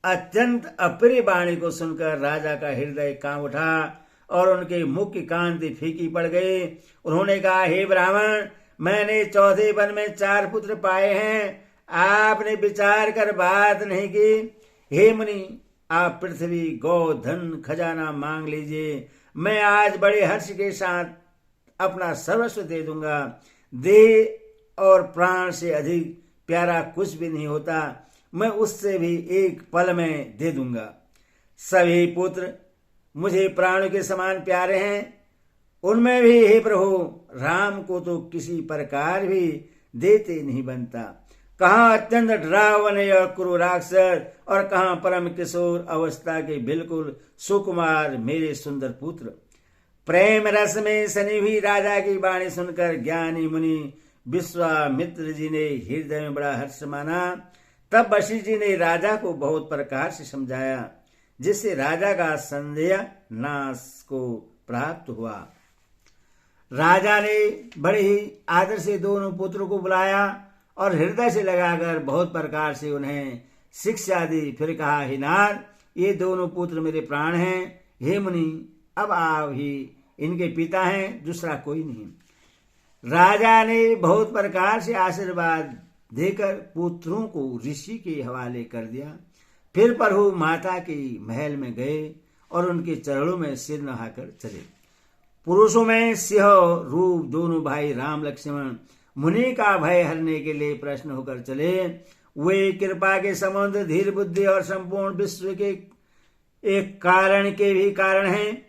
अत्यंत अप्रिय वाणी को सुनकर राजा का हृदय कांप उठा और उनके मुख की कांति फीकी पड़ गई। उन्होंने कहा, हे ब्राह्मण, मैंने चौथे वन में 4 पुत्र पाए हैं, आपने विचार कर बात नहीं की। हे मुनि, आप पृथ्वी, गौ, धन, खजाना मांग लीजिए, मैं आज बड़े हर्ष के साथ अपना सर्वस्व दे दूंगा। देह और प्राण से अधिक प्यारा कुछ भी नहीं होता, मैं उससे भी एक पल में दे दूंगा। सभी पुत्र मुझे प्राणों के समान प्यारे हैं, उनमें भी हे प्रभु, राम को तो किसी प्रकार भी देते नहीं बनता। कहाँ अत्यंत डरावन और क्रूर राक्षस और कहाँ परम किशोर अवस्था के बिल्कुल सुकुमार मेरे सुंदर पुत्र। प्रेम रस में सनी हुई राजा की वाणी सुनकर ज्ञानी मुनि विश्वामित्र जी ने हृदय में बड़ा हर्ष माना। तब वशिष्ठ जी ने राजा को बहुत प्रकार से समझाया, जिससे राजा का संदेह नाश को प्राप्त हुआ। राजा ने बड़े ही आदर से दोनों पुत्रों को बुलाया और हृदय से लगाकर बहुत प्रकार से उन्हें शिक्षा दी। फिर कहा, हे नाथ, ये दोनों पुत्र मेरे प्राण हैं। हे मुनि, अब आप ही इनके पिता हैं, दूसरा कोई नहीं। राजा ने बहुत प्रकार से आशीर्वाद देकर पुत्रों को ऋषि के हवाले कर दिया। फिर प्रभु माता के महल में गए और उनके चरणों में सिर नहाकर चले। पुरुषों में सिंह रूप दोनों भाई राम लक्ष्मण मुनि का भय हरने के लिए प्रश्न होकर चले। वे कृपा के समुद्र, धीर बुद्धि और संपूर्ण विश्व के एक कारण के भी कारण हैं।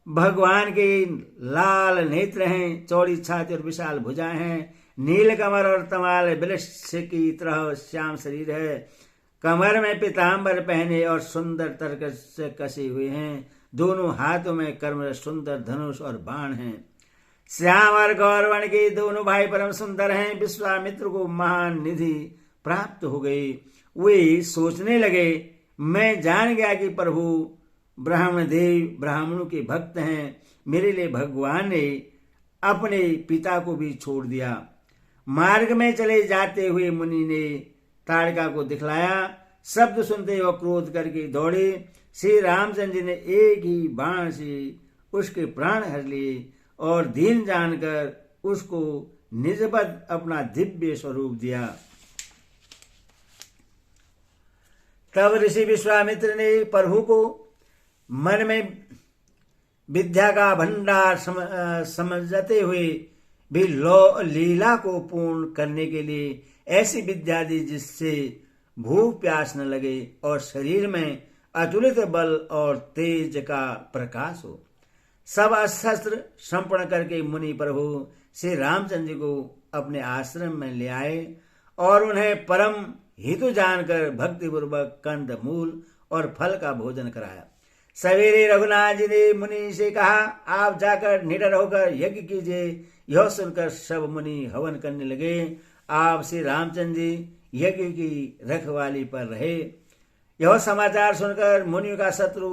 भगवान के लाल नेत्र हैं, चौड़ी छाती और विशाल भुजाएं हैं, नील कमर और तमाल वृक्ष की तरह श्याम शरीर है। कमर में पीताम्बर पहने और सुंदर तर्कस से कसे हुए हैं। दोनों हाथों में कर्म सुंदर धनुष और बाण हैं। श्याम और गौरवर्ण के दोनों भाई परम सुंदर हैं। विश्वामित्र को महान निधि प्राप्त हो गई। वे सोचने लगे, मैं जान गया कि प्रभु ब्रह्मदेव ब्राह्मणों के भक्त हैं। मेरे लिए भगवान ने अपने पिता को भी छोड़ दिया। मार्ग में चले जाते हुए मुनि ने ताड़का को दिखलाया। शब्द सुनते वह क्रोध करके दौड़े। श्री रामचंद्र जी ने एक ही बाण से उसके प्राण हर लिए और दीन जानकर उसको निजबत अपना दिव्य स्वरूप दिया। तब ऋषि विश्वामित्र ने प्रभु को मन में विद्या का भंडार समझते हुए भी लीला को पूर्ण करने के लिए ऐसी विद्या दी जिससे भूख प्यास न लगे और शरीर में अतुलित बल और तेज का प्रकाश हो। सब शस्त्र संपन्न करके मुनि प्रभु श्री रामचंद्र को अपने आश्रम में ले आए और उन्हें परम हितु जानकर भक्तिपूर्वक कंद मूल और फल का भोजन कराया। सवेरे रघुनाथ जी ने मुनि से कहा, आप जाकर निडर होकर यज्ञ कीजिए। यह सुनकर सब मुनि हवन करने लगे। आप श्री रामचंद्र जी यज्ञ की रखवाली पर रहे। यह समाचार सुनकर मुनियों का शत्रु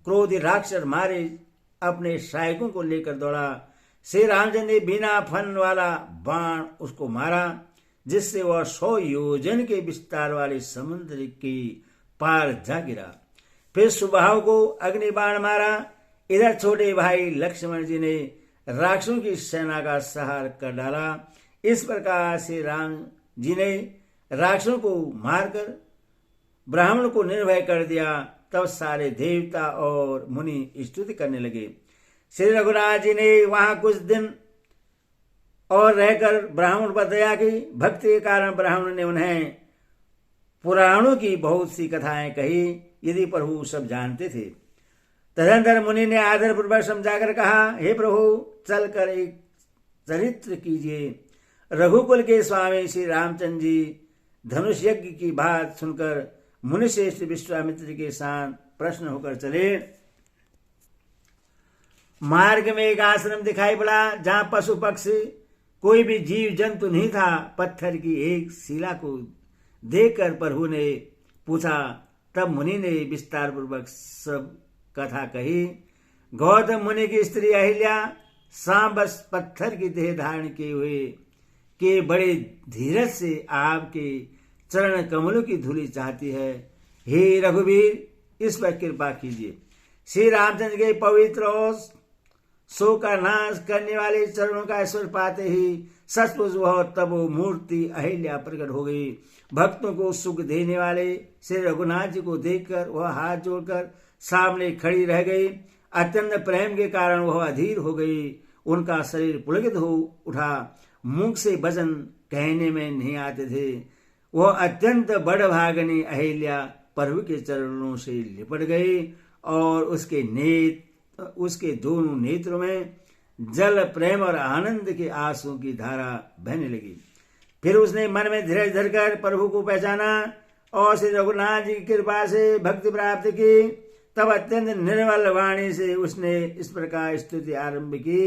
क्रोधी राक्षस मारे अपने सहायकों को लेकर दौड़ा। श्री रामचंद्र ने बिना फन वाला बाण उसको मारा, जिससे वह 100 योजन के विस्तार वाले समुद्र की पार जा गिरा। फिर सुबाहु को अग्नि बाण मारा। इधर छोटे भाई लक्ष्मण जी ने राक्षसों की सेना का संहार कर डाला। इस प्रकार से राम जी ने राक्षसों को मारकर ब्राह्मण को निर्भय कर दिया। तब सारे देवता और मुनि स्तुति करने लगे। श्री रघुनाथ जी ने वहां कुछ दिन और रहकर ब्राह्मण पर दया की। भक्ति के कारण ब्राह्मण ने उन्हें पुराणों की बहुत सी कथाएं कही, यदि प्रभु सब जानते थे। तदनंतर मुनि ने आदर पूर्वक समझाकर कहा, हे प्रभु, चलकर एक चरित्र कीजिए। रघुकुल के स्वामी श्री रामचंद्र जी धनुष यज्ञ की बात सुनकर मुनिश्रेष्ठ विश्वामित्र के साथ प्रश्न होकर चले। मार्ग में एक आश्रम दिखाई पड़ा जहां पशु पक्षी कोई भी जीव जंतु नहीं था। पत्थर की एक शिला को देखकर प्रभु ने पूछा। तब मुनि ने विस्तार पूर्वक सब कथा कही। गौतम मुनि की स्त्री अहिल्या सांबस पत्थर की देह धारण किए हुए के बड़े धीरज से आपके चरण कमलों की धूलि चाहती है। हे रघुवीर, इस पर कृपा कीजिए। श्री रामचंद्र के पवित्र और शोक का नाश करने वाले चरणों का स्वर पाते ही सचमुच वह तब मूर्ति अहिल्या प्रकट हो गई। भक्तों को सुख देने वाले श्री रघुनाथ जी को देखकर वह हाथ जोड़कर सामने खड़ी रह गई। अत्यंत प्रेम के कारण वह अधीर हो गई। उनका शरीर पुलकित हो उठा। मुख से वचन कहने में नहीं आते थे। वह अत्यंत बड़भागनी अहिल्या प्रभु के चरणों से लिपट गई और उसके दोनों नेत्रों में जल प्रेम और आनंद के आंसुओं की धारा बहने लगी। फिर उसने मन में धीरज धरकर प्रभु को पहचाना और श्री रघुनाथ जी की कृपा से भक्ति प्राप्त की। तब अत्यंत निर्मल वाणी से उसने इस प्रकार स्तुति आरंभ की।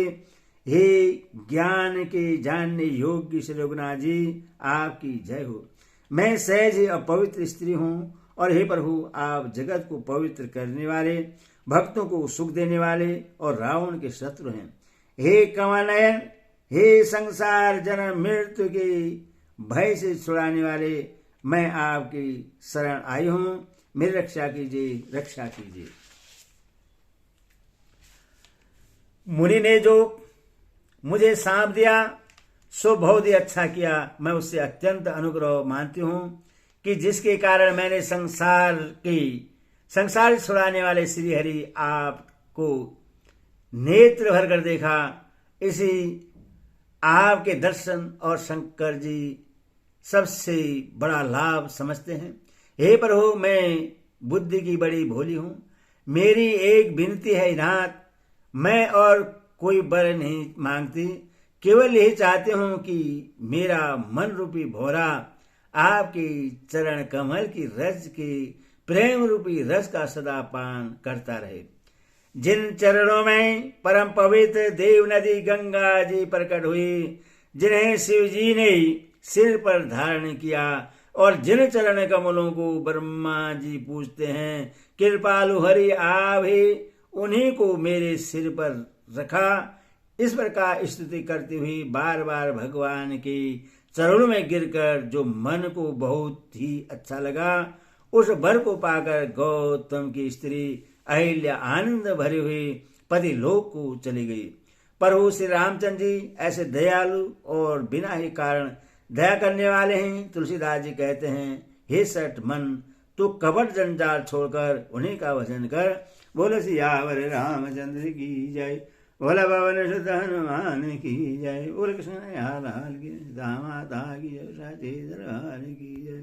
हे ज्ञान के जानने योग्य श्री रघुनाथ जी, आपकी जय हो। मैं सहज ही अपवित्र स्त्री हूँ और हे प्रभु, आप जगत को पवित्र करने वाले, भक्तों को सुख देने वाले और रावण के शत्रु हैं। हे कमल नयन, हे संसार जन्म मृत्यु के भय से छुड़ाने वाले, मैं आपकी शरण आई हूं, मेरी रक्षा कीजिए, रक्षा कीजिए। मुनि ने जो मुझे सांप दिया सो बहुत ही अच्छा किया। मैं उससे अत्यंत अनुग्रह मानती हूं कि जिसके कारण मैंने संसार छुड़ाने वाले श्री हरि आपको नेत्र भर कर देखा। इसी आपके दर्शन और शंकर जी सबसे बड़ा लाभ समझते हैं। हे प्रभु, मैं बुद्धि की बड़ी भोली हूं। मेरी एक विनती है नाथ, मैं और कोई वर नहीं मांगती, केवल यही चाहती हूं कि मेरा मन रूपी भौरा आपके चरण कमल की रज के प्रेम रूपी रस का सदा पान करता रहे। जिन चरणों में परम पवित्र देव नदी गंगा जी प्रकट हुई, जिन्हें शिव जी ने सिर पर धारण किया और जिन चरण कमलों को ब्रह्मा जी पूजते हैं, कृपालु हरि आप ही उन्हीं को मेरे सिर पर रखा। इस प्रकार स्तुति करती हुई बार बार भगवान के चरणों में गिरकर जो मन को बहुत ही अच्छा लगा, उस वर को पाकर गौतम की स्त्री अहिल्या आनंद भरी हुई पति लोक को चली गई। प्रभु श्री रामचंद्र जी ऐसे दयालु और बिना ही कारण दया करने वाले हैं। तुलसीदास जी कहते हैं, हे सठ मन, तू कपट जंजाल छोड़कर उन्हीं का भजन कर। बोलो सियावर रामचंद्र की जय, बोला पवन सुत हनुमान की जय, बोल कृष्ण लाल की, दामाता की जय, की जय।